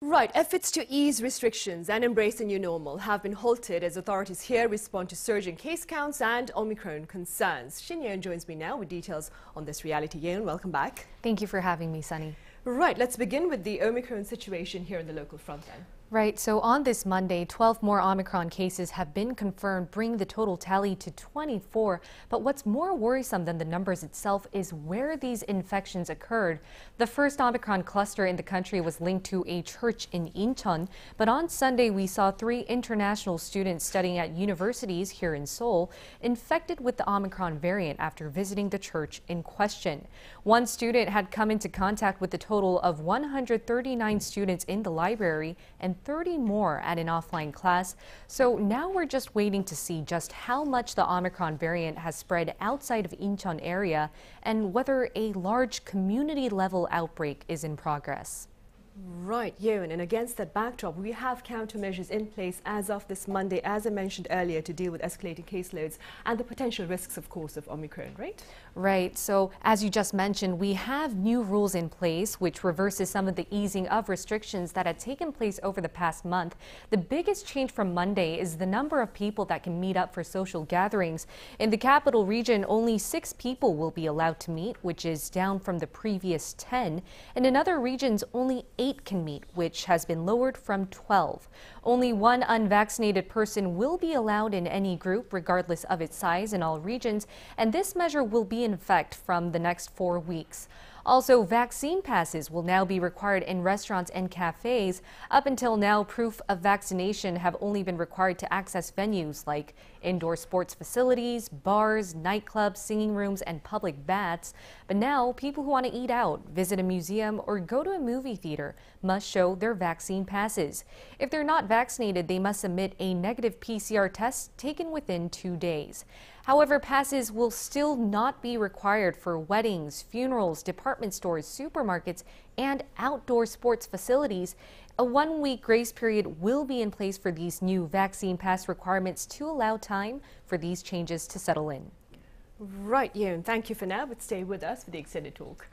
Right, efforts to ease restrictions and embrace a new normal have been halted as authorities here respond to surging case counts and Omicron concerns. SHIN YE-EUN joins me now with details on this reality. Yeun, welcome back. Thank you for having me, Sunny. Right, let's begin with the Omicron situation here in the local front then. Right, so on this Monday, 12 more Omicron cases have been confirmed, bringing the total tally to 24. But what's more worrisome than the numbers itself is where these infections occurred. The first Omicron cluster in the country was linked to a church in Incheon. But on Sunday, we saw 3 international students studying at universities here in Seoul infected with the Omicron variant after visiting the church in question. One student had come into contact with a total of 139 students in the library and 30 more at an offline class. So now we're just waiting to see just how much the Omicron variant has spread outside of Incheon area and whether a large community-level outbreak is in progress. Right, Yeun, and against that backdrop, we have countermeasures in place as of this Monday, as I mentioned earlier, to deal with escalating caseloads and the potential risks, of course, of Omicron, right? Right. So as you just mentioned, we have new rules in place, which reverses some of the easing of restrictions that had taken place over the past month. The biggest change from Monday is the number of people that can meet up for social gatherings. In the capital region, only 6 people will be allowed to meet, which is down from the previous 10. And in other regions, only 8 can meet, which has been lowered from 12. Only 1 unvaccinated person will be allowed in any group, regardless of its size, in all regions, and this measure will be in effect from the next 4 weeks. Also, vaccine passes will now be required in restaurants and cafes. Up until now, proof of vaccination have only been required to access venues like indoor sports facilities, bars, nightclubs, singing rooms, and public baths. But now, people who want to eat out, visit a museum, or go to a movie theater must show their vaccine passes. If they're not vaccinated, they must submit a negative PCR test taken within 2 days. However, passes will still not be required for weddings, funerals, department stores, supermarkets, and outdoor sports facilities. A 1-week grace period will be in place for these new vaccine pass requirements to allow time for these changes to settle in. Right, Yeun, thank you for now, but stay with us for the extended talk.